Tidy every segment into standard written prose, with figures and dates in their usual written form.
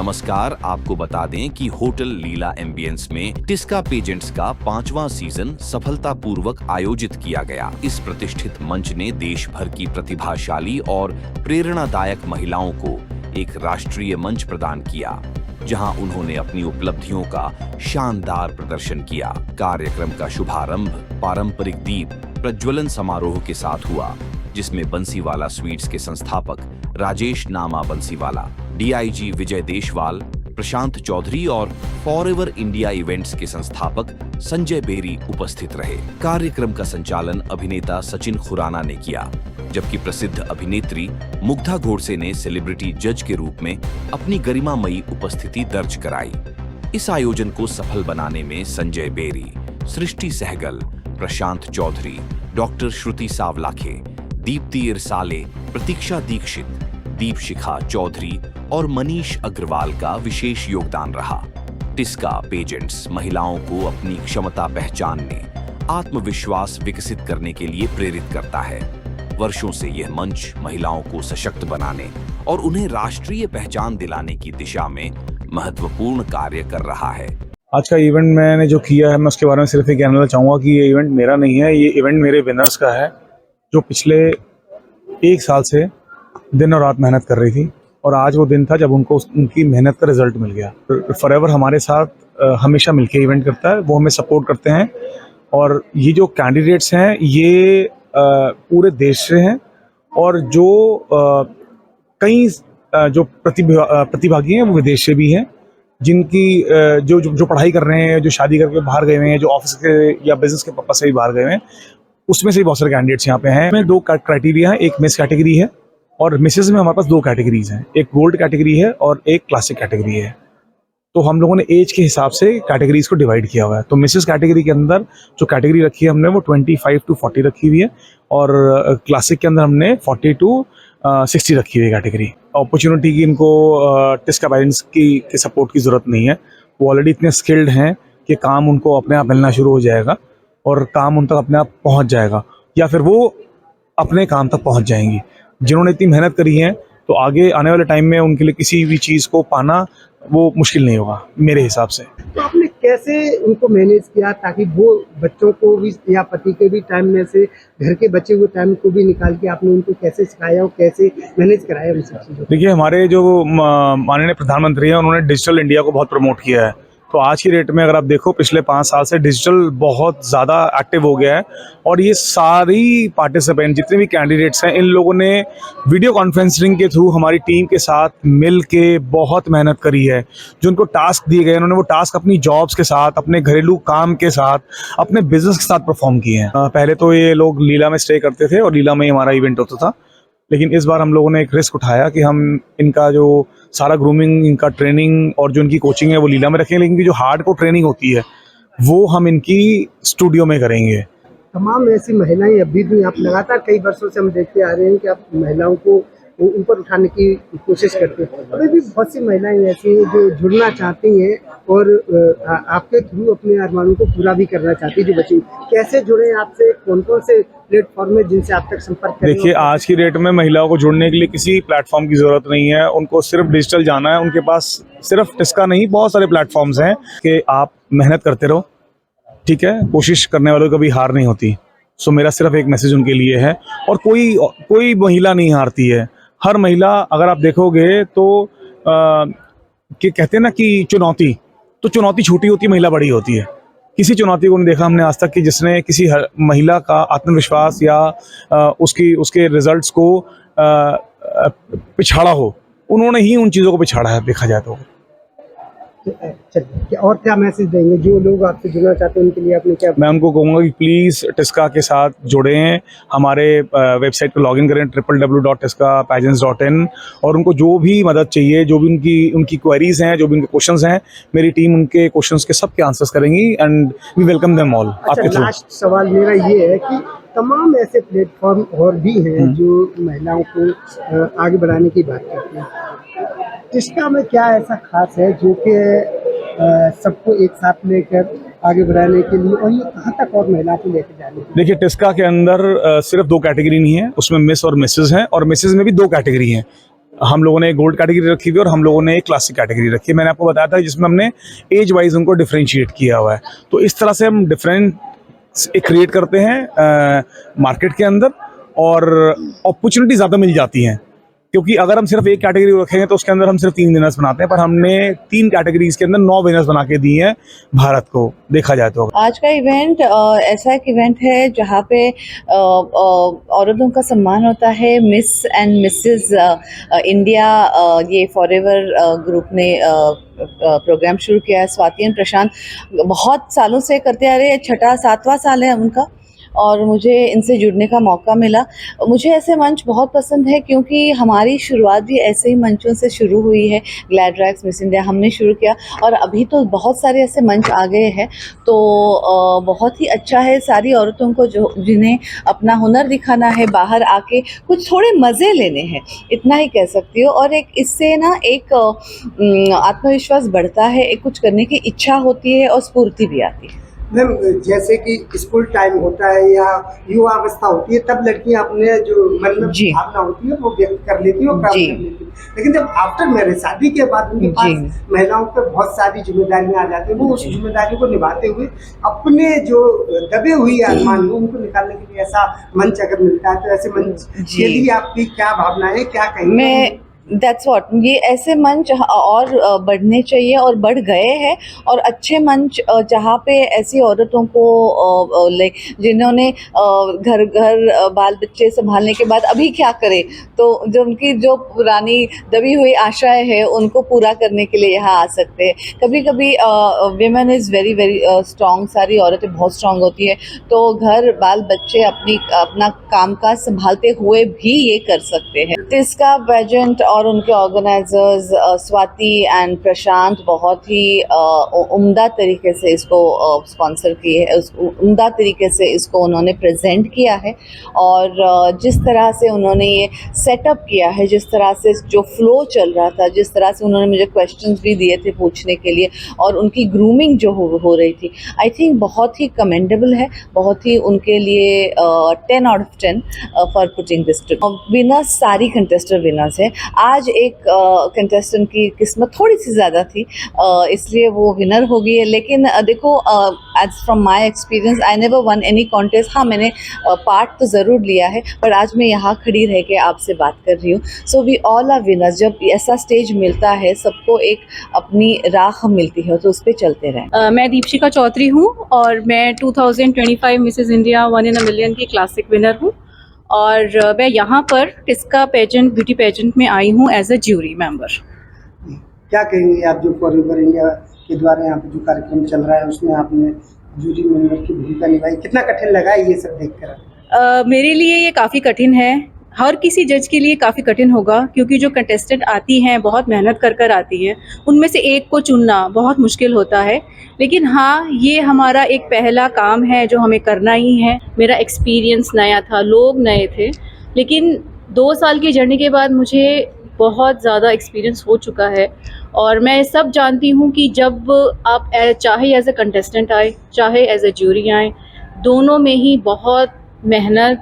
नमस्कार, आपको बता दें कि होटल लीला एम्बियंस में टिस्का पेजेंट्स का 5वां सीजन सफलतापूर्वक आयोजित किया गया। इस प्रतिष्ठित मंच ने देश भर की प्रतिभाशाली और प्रेरणादायक महिलाओं को एक राष्ट्रीय मंच प्रदान किया, जहां उन्होंने अपनी उपलब्धियों का शानदार प्रदर्शन किया। कार्यक्रम का शुभारंभ पारंपरिक दीप प्रज्वलन समारोह के साथ हुआ, जिसमें बंसीवाला स्वीट्स के संस्थापक राजेश नामा बंसीवाला, डीआईजी विजय देशवाल, प्रशांत चौधरी और फॉरएवर इंडिया इवेंट्स के संस्थापक संजय बेरी उपस्थित रहे। कार्यक्रम का संचालन अभिनेता सचिन खुराना ने किया, जबकि प्रसिद्ध अभिनेत्री मुग्धा गोडसे ने सेलिब्रिटी जज के रूप में अपनी गरिमामयी उपस्थिति दर्ज कराई। इस आयोजन को सफल बनाने में संजय बेरी, सृष्टि सहगल, प्रशांत चौधरी, डॉक्टर श्रुति सावलाखे, दीप्ति इरसाले, प्रतीक्षा दीक्षित, दीपशिखा चौधरी और मनीष अग्रवाल का विशेष योगदान रहा। टिस्का पेजेंट्स महिलाओं को अपनी क्षमता पहचानने, आत्मविश्वास विकसित करने के लिए प्रेरित करता है। वर्षों से यह मंच महिलाओं को सशक्त बनाने और उन्हें राष्ट्रीय पहचान दिलाने की दिशा में महत्वपूर्ण कार्य कर रहा है। आज का इवेंट मैंने जो किया है, मैं उसके बारे में सिर्फ ये कहना चाहूँगा कि ये इवेंट मेरा नहीं है, ये इवेंट मेरे विनर्स का है, जो पिछले 1 साल से दिन और रात मेहनत कर रही थी, और आज वो दिन था जब उनको उनकी मेहनत का रिजल्ट मिल गया। फॉरएवर हमारे साथ हमेशा मिलके इवेंट करता है, वो हमें सपोर्ट करते हैं, और ये जो कैंडिडेट्स हैं ये पूरे देश से हैं, और जो कई जो प्रतिभागी हैं वो विदेश से भी हैं, जिनकी जो पढ़ाई कर रहे हैं, जो शादी करके बाहर गए हुए हैं, जो ऑफिस के या बिजनेस के पर्पस से भी बाहर गए हुए हैं, उसमें से भी बहुत सारे कैंडिडेट्स यहाँ पे हैं। इसमें 2 क्राइटेरिया है, एक मिस कैटेगरी है और मिसेज में हमारे पास 2 कैटेगरीज हैं, एक गोल्ड कैटेगरी है और एक क्लासिक कैटेगरी है। तो हम लोगों ने एज के हिसाब से कैटेगरीज को डिवाइड किया हुआ है। तो मिसेज कैटेगरी के अंदर जो कैटेगरी रखी है हमने वो 25 to 40 रखी हुई है, और क्लासिक के अंदर हमने 40 to 60 रखी हुई है कैटेगरी। अपॉर्चुनिटी की इनको टिस्का पेजेंट्स की सपोर्ट की ज़रूरत नहीं है, वो ऑलरेडी इतने स्किल्ड हैं कि काम उनको अपने आप मिलना शुरू हो जाएगा और काम उन तक अपने आप पहुंच जाएगा, या फिर वो अपने काम तक पहुंच जाएंगी। जिन्होंने इतनी मेहनत करी है तो आगे आने वाले टाइम में उनके लिए किसी भी चीज़ को पाना वो मुश्किल नहीं होगा मेरे हिसाब से। तो आपने कैसे उनको मैनेज किया ताकि वो बच्चों को भी या पति के भी टाइम में से घर के बचे हुए टाइम को भी निकाल के आपने उनको कैसे सिखाया और कैसे मैनेज कराया उन सब चीज़ों? देखिए, हमारे जो माननीय प्रधानमंत्री हैं उन्होंने डिजिटल इंडिया को बहुत प्रमोट किया है। तो आज की डेट में अगर आप देखो, पिछले 5 साल से डिजिटल बहुत ज़्यादा एक्टिव हो गया है, और ये सारी पार्टिसिपेंट जितने भी कैंडिडेट्स हैं, इन लोगों ने वीडियो कॉन्फ्रेंसिंग के थ्रू हमारी टीम के साथ मिल के बहुत मेहनत करी है। जो उनको टास्क दिए गए, उन्होंने वो टास्क अपनी जॉब्स के साथ, अपने घरेलू काम के साथ, अपने बिजनेस के साथ परफॉर्म किए हैं। पहले तो ये लोग लीला में स्टे करते थे और लीला में ही हमारा इवेंट होता था, लेकिन इस बार हम लोगों ने एक रिस्क उठाया कि हम इनका जो सारा ग्रूमिंग, इनका ट्रेनिंग और जो इनकी कोचिंग है वो लीला में रखेंगे, लेकिन इनकी जो हार्डकोर ट्रेनिंग होती है वो हम इनकी स्टूडियो में करेंगे। तमाम ऐसी महिलाएं अभी भी आप लगातार कई वर्षों से हम देखते आ रहे हैं कि आप महिलाओं को ऊपर उठाने की कोशिश करते हैं। अभी भी बहुत सी महिलाएं ऐसी हैं जो जुड़ना चाहती हैं और आपके थ्रू अपने अरमानों को पूरा भी करना चाहती है। जो बच्चे कैसे जुड़े आपसे, कौन कौन से प्लेटफॉर्म है जिनसे आप तक संपर्क करें? देखिए, आज की डेट में महिलाओं को जुड़ने के लिए किसी प्लेटफॉर्म की ज़रूरत नहीं है, उनको सिर्फ डिजिटल जाना है। उनके पास सिर्फ टिस्का नहीं, बहुत सारे प्लेटफॉर्म्स हैं कि आप मेहनत करते रहो, ठीक है, कोशिश करने वालों को कभी हार नहीं होती। सो मेरा सिर्फ एक मैसेज उनके लिए है, और कोई महिला नहीं हारती है। हर महिला, अगर आप देखोगे तो कि कहते हैं ना कि चुनौती छोटी होती है, महिला बड़ी होती है। किसी चुनौती को नहीं देखा हमने आज तक कि जिसने किसी महिला का आत्मविश्वास या उसके रिजल्ट्स को पिछाड़ा हो। उन्होंने ही उन चीज़ों को पिछाड़ा है, देखा जाए तो। चलिए, और क्या मैसेज देंगे जो लोग आपसे जुड़ना चाहते हैं उनके लिए? आपने क्या? मैं उनको कहूँगा कि प्लीज़ टिस्का के साथ जुड़ें, हमारे वेबसाइट पर लॉगिन करें www.tiskapageants.in, और उनको जो भी मदद चाहिए, जो भी उनकी क्वेरीज हैं, जो भी उनके क्वेश्चंस हैं, मेरी टीम उनके क्वेश्चंस के सबके आंसर्स करेंगी, and we welcome them all. आपके थ्रू लास्ट सवाल मेरा ये है कि तमाम ऐसे प्लेटफॉर्म और भी हैं जो महिलाओं को आगे बढ़ाने की बात करते हैं, टिस्का में क्या ऐसा खास है जो कि सबको एक साथ लेकर आगे बढ़ाने के लिए, और ये कहाँ तक और महिलाओं को लेकर जाने के लिए? देखिए, टिस्का के अंदर सिर्फ 2 कैटेगरी नहीं है, उसमें मिस और मिसेज हैं, और मिसेज में भी 2 कैटेगरी हैं। हम लोगों ने गोल्ड कैटेगरी रखी हुई है और हम लोगों ने एक क्लासिक कैटेगरी रखी है। मैंने आपको बताया था जिसमें हमने एज वाइज उनको डिफरेंशिएट किया हुआ है। तो इस तरह से हम डिफरेंट क्रिएट करते हैं मार्केट के अंदर, और अपॉर्चुनिटी ज़्यादा मिल जाती हैं, क्योंकि अगर हम सिर्फ एक कैटेगरी रखेंगे तो उसके अंदर हम सिर्फ 3 विनर्स बनाते हैं, पर हमने 3 कैटेगरीज के अंदर 9 विनर्स बना के दिए हैं भारत को, देखा जाए तो। आज का इवेंट ऐसा एक इवेंट है जहाँ पे औरतों का सम्मान होता है। मिस एंड मिसेस इंडिया ये फॉरएवर ग्रुप ने प्रोग्राम शुरू किया है। स्वाति एंड प्रशांत बहुत सालों से करते आ रहे हैं, 6वां 7वां साल है उनका, और मुझे इनसे जुड़ने का मौका मिला। मुझे ऐसे मंच बहुत पसंद है क्योंकि हमारी शुरुआत भी ऐसे ही मंचों से शुरू हुई है। ग्लैड रैग्स मिस इंडिया हमने शुरू किया, और अभी तो बहुत सारे ऐसे मंच आ गए हैं। तो बहुत ही अच्छा है सारी औरतों को जो जिन्हें अपना हुनर दिखाना है, बाहर आके कुछ थोड़े मज़े लेने हैं, इतना ही कह सकती हूँ। और एक इससे ना एक आत्मविश्वास बढ़ता है, एक कुछ करने की इच्छा होती है और स्फूर्ति भी आती है। मैम, जैसे कि स्कूल टाइम होता है या युवा अवस्था होती है, तब लड़कियां अपने जो मन में जी। भावना होती है वो व्यक्त कर लेती है और प्राप्त जी। कर लेती है। लेकिन जब आफ्टर मैरिज, शादी के बाद उनके पास महिलाओं पर बहुत सारी जिम्मेदारियां आ जाती हैं। वो उस जिम्मेदारी को निभाते हुए अपने जो दबे हुई अरमान हो उनको निकालने के लिए ऐसा मंच अगर मिलता है तो ऐसे मंच के लिए आपकी क्या भावना है, क्या कहेंगे? दैट्स व्हाट, ये ऐसे मंच और बढ़ने चाहिए और बढ़ गए हैं। और अच्छे मंच जहाँ पे ऐसी औरतों को जिन्होंने घर बाल बच्चे संभालने के बाद अभी क्या करें, तो जो उनकी जो पुरानी दबी हुई आशाएं हैं उनको पूरा करने के लिए यहाँ आ सकते हैं। कभी कभी women is very very strong, सारी औरतें बहुत स्ट्रॉन्ग होती है, तो घर बाल बच्चे अपना कामकाज संभालते हुए भी ये कर सकते हैं। इसका पेजेंट और उनके ऑर्गेनाइजर्स स्वाति एंड प्रशांत बहुत ही उम्दा तरीके से इसको स्पॉन्सर किए है, उम्दा तरीके से इसको उन्होंने प्रेजेंट किया है। और जिस तरह से उन्होंने ये सेटअप किया है, जिस तरह से जो फ्लो चल रहा था, जिस तरह से उन्होंने मुझे क्वेश्चंस भी दिए थे पूछने के लिए, और उनकी ग्रूमिंग जो हो रही थी, आई थिंक बहुत ही कमेंडेबल है, बहुत ही उनके लिए 10 out of 10 for putting this too. Winners सारी कंटेस्टेंट विनर्स है। आज एक कंटेस्टेंट की किस्मत थोड़ी सी ज़्यादा थी, इसलिए वो विनर हो गई है। लेकिन देखो, as from my experience I never won any contest. हाँ, मैंने पार्ट तो ज़रूर लिया है, पर आज मैं यहाँ खड़ी रह के आपसे बात कर रही हूँ। So we all are winners. जब ऐसा स्टेज मिलता है, सबको एक अपनी राह मिलती है, तो उस पर चलते रहें। मैं दीपशिका चौधरी हूँ और मैं 2025 Mrs India 1 in a million की क्लासिक विनर हूँ, और मैं यहाँ पर टिस्का पेजेंट ब्यूटी पेजेंट में आई हूँ एज अ ज्यूरी मेंबर। क्या कहेंगे आप, जो फॉरएवर इंडिया के द्वारा यहाँ पे जो कार्यक्रम चल रहा है उसमें आपने जूरी मेंबर की भूमिका निभाई, कितना कठिन लगा ये सब देखकर? मेरे लिए ये काफ़ी कठिन है, हर किसी जज के लिए काफ़ी कठिन होगा, क्योंकि जो कंटेस्टेंट आती हैं बहुत मेहनत कर आती हैं, उनमें से एक को चुनना बहुत मुश्किल होता है। लेकिन हाँ, ये हमारा एक पहला काम है जो हमें करना ही है। मेरा एक्सपीरियंस नया था, लोग नए थे, लेकिन 2 साल की जर्नी के बाद मुझे बहुत ज़्यादा एक्सपीरियंस हो चुका है। और मैं सब जानती हूँ कि जब आप चाहे एज ए कंटेस्टेंट आए, चाहे एज ए ज्यूरी आए, दोनों में ही बहुत मेहनत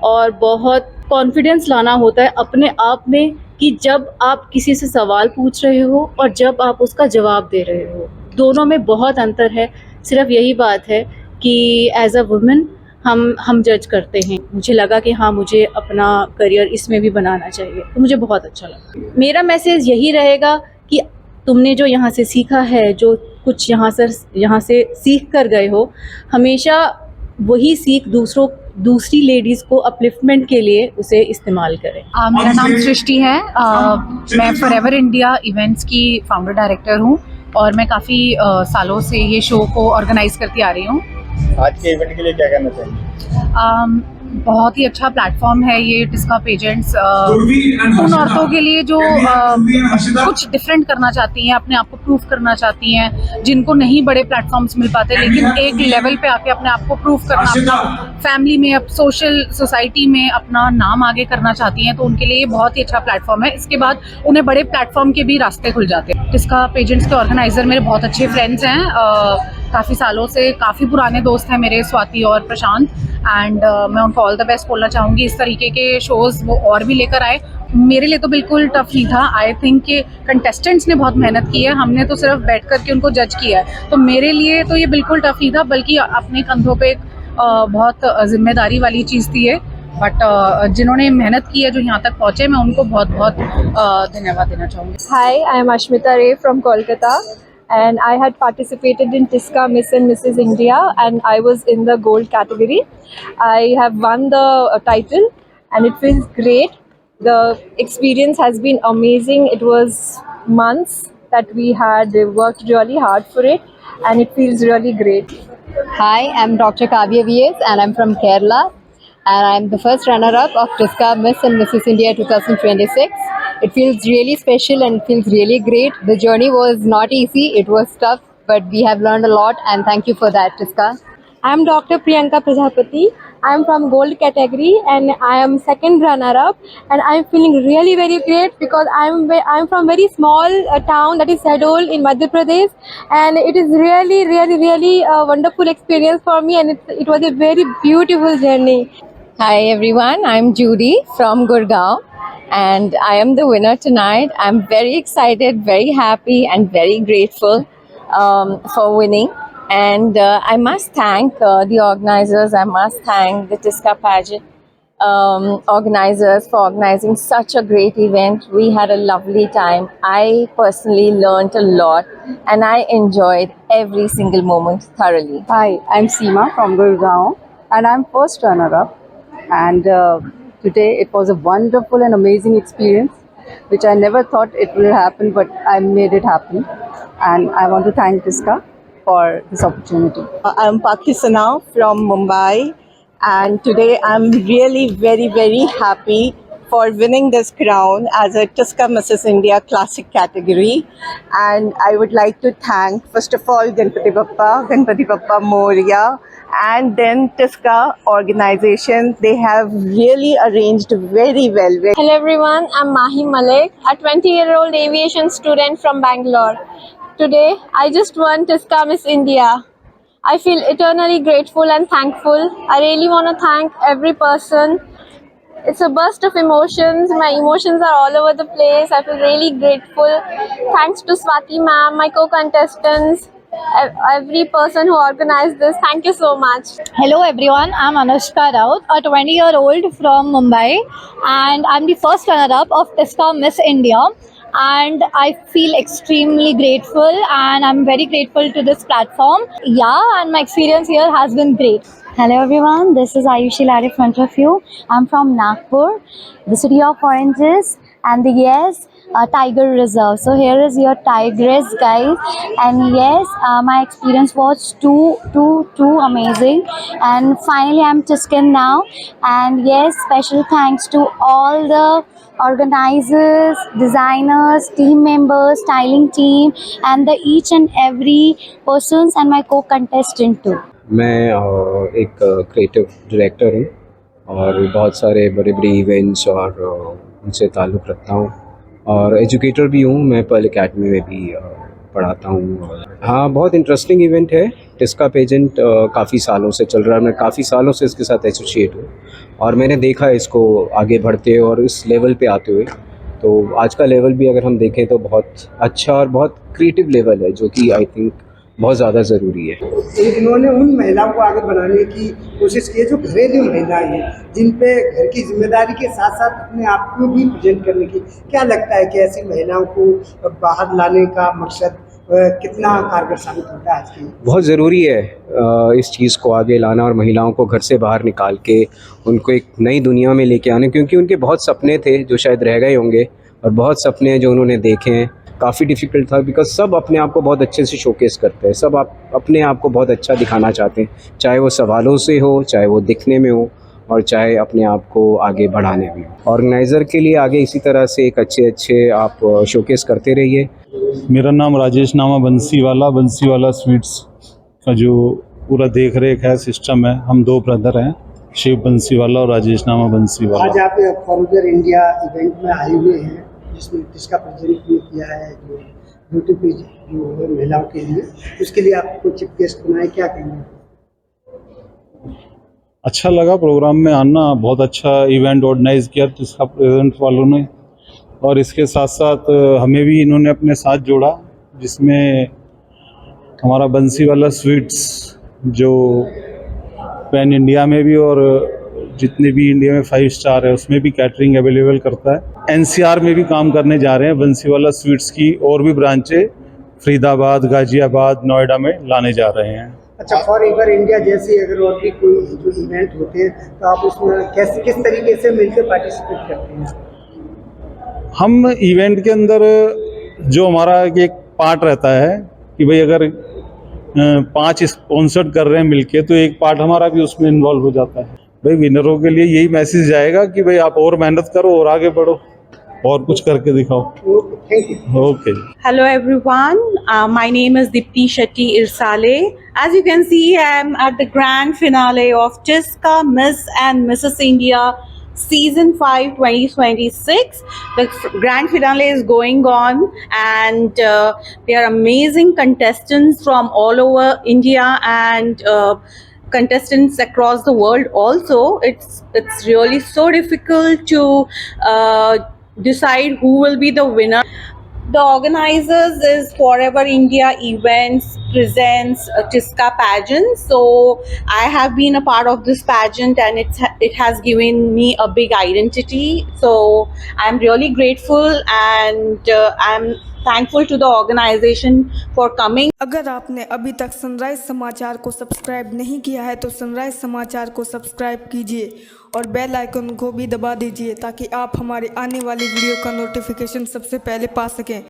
और बहुत कॉन्फिडेंस लाना होता है अपने आप में, कि जब आप किसी से सवाल पूछ रहे हो और जब आप उसका जवाब दे रहे हो, दोनों में बहुत अंतर है। सिर्फ यही बात है कि एज अ वुमेन हम जज करते हैं। मुझे लगा कि हाँ, मुझे अपना करियर इसमें भी बनाना चाहिए, तो मुझे बहुत अच्छा लगा। मेरा मैसेज यही रहेगा कि तुमने जो यहाँ से सीखा है, जो कुछ यहाँ से सीख कर गए हो, हमेशा वही सीख दूसरी लेडीज़ को अपलिफ्टमेंट के लिए उसे इस्तेमाल करें। मेरा नाम सृष्टि है। मैं फॉरएवर इंडिया इवेंट्स की फाउंडर डायरेक्टर हूँ और मैं काफ़ी सालों से ये शो को ऑर्गेनाइज करती आ रही हूँ। आज के इवेंट के लिए क्या कहना चाहिए? बहुत ही अच्छा प्लेटफॉर्म है ये टिस्का पेजेंट्स उन औरतों के लिए जो कुछ डिफरेंट करना चाहती हैं, अपने आप को प्रूफ करना चाहती हैं, जिनको नहीं बड़े प्लेटफॉर्म्स मिल पाते, लेकिन एक लेवल पे आके अपने आप को प्रूफ करना, अपना फैमिली में, अब सोसाइटी में अपना नाम आगे करना चाहती हैं, तो उनके लिए ये बहुत ही अच्छा प्लेटफॉर्म है। इसके बाद उन्हें बड़े प्लेटफॉर्म के भी रास्ते खुल जाते हैं। टिस्का पेजेंट्स के ऑर्गेनाइजर मेरे बहुत अच्छे फ्रेंड्स हैं, काफ़ी सालों से काफ़ी पुराने दोस्त हैं मेरे, स्वाति और प्रशांत, एंड मैं उनको ऑल द बेस्ट बोलना चाहूँगी। इस तरीके के शोज़ वो और भी लेकर आए मेरे लिए तो बिल्कुल टफ नहीं था। आई थिंक कि कंटेस्टेंट्स ने बहुत मेहनत की है, हमने तो सिर्फ बैठ करके उनको जज किया है। तो मेरे लिए तो ये बिल्कुल टफ नहीं था, बल्कि अपने कंधों पे बहुत जिम्मेदारी वाली चीज़ थी ये। बट जिन्होंने मेहनत की है, जो यहाँ तक पहुँचे, मैं उनको बहुत बहुत धन्यवाद देना चाहूँगी। Hi, I am Ashmita Ray from Kolkata, and I had participated in TISCA Miss and Mrs. India, and I was in the gold category. I have won the title, and it feels great. The experience has been amazing. It was months that we had worked really hard for it, and it feels really great. Hi, I'm Dr. Kavya VS and I'm from Kerala, and I'm the first runner-up of TISCA Miss and Mrs. India 2026. It feels really special and it feels really great. The journey was not easy, it was tough, but we have learned a lot, and thank you for that, TISCA. I am Dr. Priyanka Prajapati. I am from gold category and I am second runner-up, and I am feeling really very great because I am from very small town, that is Shahdol in Madhya Pradesh, and it is really a wonderful experience for me, and it was a very beautiful journey. Hi everyone, I'm Judy from Gurgaon, and I am the winner tonight. I'm very excited, very happy, and very grateful for winning. And I must thank the organizers. I must thank the TISCA pageant organizers for organizing such a great event. We had a lovely time. I personally learned a lot, and I enjoyed every single moment thoroughly. Hi, I'm Seema from Gurgaon, and I'm first runner-up. And today it was a wonderful and amazing experience, which I never thought it will happen, but I made it happen. And I want to thank TISCA for this opportunity. I'm Pakhi Sana from Mumbai, and today I'm really very happy for winning this crown as a TISCA Mrs. India Classic category. And I would like to thank, first of all, Ganpati Bappa Moria, and then TISCA organization. They have really arranged very well. Hello everyone, I'm Mahi Malik, a 20-year-old aviation student from Bangalore. Today, I just won TISCA Miss India. I feel eternally grateful and thankful. I really want to thank every person. It's a burst of emotions. My emotions are all over the place. I feel really grateful. Thanks to Swati ma'am, my co-contestants, every person who organized this. Thank you so much. Hello everyone, I'm Anushka Raut, a 20-year-old from Mumbai, and I'm the first runner-up of TISCA Miss India. And I feel extremely grateful, and I'm very grateful to this platform. Yeah, and my experience here has been great. Hello everyone, this is Ayushi Lad in front of you. I'm from Nagpur, the city of oranges, and yes, Tiger Reserve. So here is your tigress, guys. And yes, my experience was too amazing. And finally, I'm Tuscan now. And yes, special thanks to all the organizers, designers, team members, styling team, and the each and every persons and my co-contestant too. मैं एक creative director हूँ और बहुत सारे बड़े बड़े events और उनसे ताल्लुक़ रखता हूँ, और एजुकेटर भी हूँ। मैं पर्ल एकेडमी में भी पढ़ाता हूँ। हाँ, बहुत इंटरेस्टिंग इवेंट है। टिस्का पेजेंट काफ़ी सालों से चल रहा है। मैं काफ़ी सालों से इसके साथ एसोसिएट हूँ और मैंने देखा है इसको आगे बढ़ते और इस लेवल पे आते हुए। तो आज का लेवल भी अगर हम देखें तो बहुत अच्छा और बहुत क्रिएटिव लेवल है, जो कि आई थिंक बहुत ज़्यादा ज़रूरी है। इन्होंने उन महिलाओं को आगे बढ़ाने की कोशिश की है जो घरेलू महिलाएं हैं, जिन पे घर की जिम्मेदारी के साथ साथ अपने आप को भी प्रेजेंट करने की। क्या लगता है कि ऐसी महिलाओं को बाहर लाने का मकसद कितना कारगर साबित होता है आज की? बहुत ज़रूरी है इस चीज़ को आगे लाना और महिलाओं को घर से बाहर निकाल के उनको एक नई दुनिया में लेके आने, क्योंकि उनके बहुत सपने थे जो शायद रह गए होंगे, और बहुत सपने जो उन्होंने देखे हैं। काफ़ी डिफ़िकल्ट था बिकॉज सब अपने आप को बहुत अच्छे से शोकेस करते हैं, सब अपने आप को बहुत अच्छा दिखाना चाहते हैं, चाहे वो सवालों से हो, चाहे वो दिखने में हो, और चाहे अपने आप को आगे बढ़ाने में हो। ऑर्गेनाइज़र के लिए आगे इसी तरह से एक अच्छे आप शोकेस करते रहिए। मेरा नाम राजेश नामा बंसीवाला स्वीट्स का जो पूरा देख रेख है, सिस्टम है। हम दो ब्रदर हैं, शिव बंसीवाला और राजेश नामा बंसीवाला। आज आप फॉरवर्ड इंडिया इवेंट में आए हुए हैं, जिसमें जिसका प्रेजेंट किया है जो ब्यूटी पेज जो है महिलाओं के लिए, उसके लिए आपको चीफ गेस्ट बनाए, क्या कहेंगे? अच्छा लगा प्रोग्राम में आना, बहुत अच्छा इवेंट ऑर्गेनाइज किया इसका प्रेजेंट वालों ने, और इसके साथ साथ हमें भी इन्होंने अपने साथ जोड़ा, जिसमें हमारा बंसीवाला स्वीट्स जो पैन इंडिया में भी और जितने भी इंडिया में 5 स्टार है उसमें भी कैटरिंग अवेलेबल करता है। एनसीआर में भी काम करने जा रहे हैं बंसीवाला स्वीट्स की और भी ब्रांचें फरीदाबाद, गाजियाबाद, नोएडा में लाने जा रहे हैं। अच्छा, फॉर एवर इंडिया जैसी अगर और भी कोई जो इवेंट होते हैं तो आप उसमें कैसे किस तरीके से मिलकर पार्टिसिपेट करते हैं? हम इवेंट के अंदर जो हमारा एक पार्ट रहता है कि भाई अगर 5 स्पॉन्सर्ड कर रहे हैं मिलके तो एक पार्ट हमारा भी उसमें इन्वॉल्व हो जाता है। भाई विनरों के लिए यही मैसेज जाएगा कि भाई आप और मेहनत करो और आगे बढ़ो और कुछ करके दिखाओ। Okay. Hello everyone, my name is Dipti Shetty Irsale. As you can see, I am at the grand finale of Tisca Miss and Mrs. India Season 5 2026. The grand finale is going on and there are amazing contestants from all over India and contestants across the world also. It's really so difficult to decide who will be the winner. The organizers is Forever India Events presents a Tisca pageant. So I have been a part of this pageant and it has given me a big identity. So I'm really grateful and I'm thankful to the organization for coming. अगर आपने अभी तक sunrise समाचार को subscribe नहीं किया है तो सनराइज समाचार को सब्सक्राइब कीजिए और बेल आइकन को भी दबा दीजिए ताकि आप हमारे आने वाली वीडियो का नोटिफिकेशन सबसे पहले पा सकें।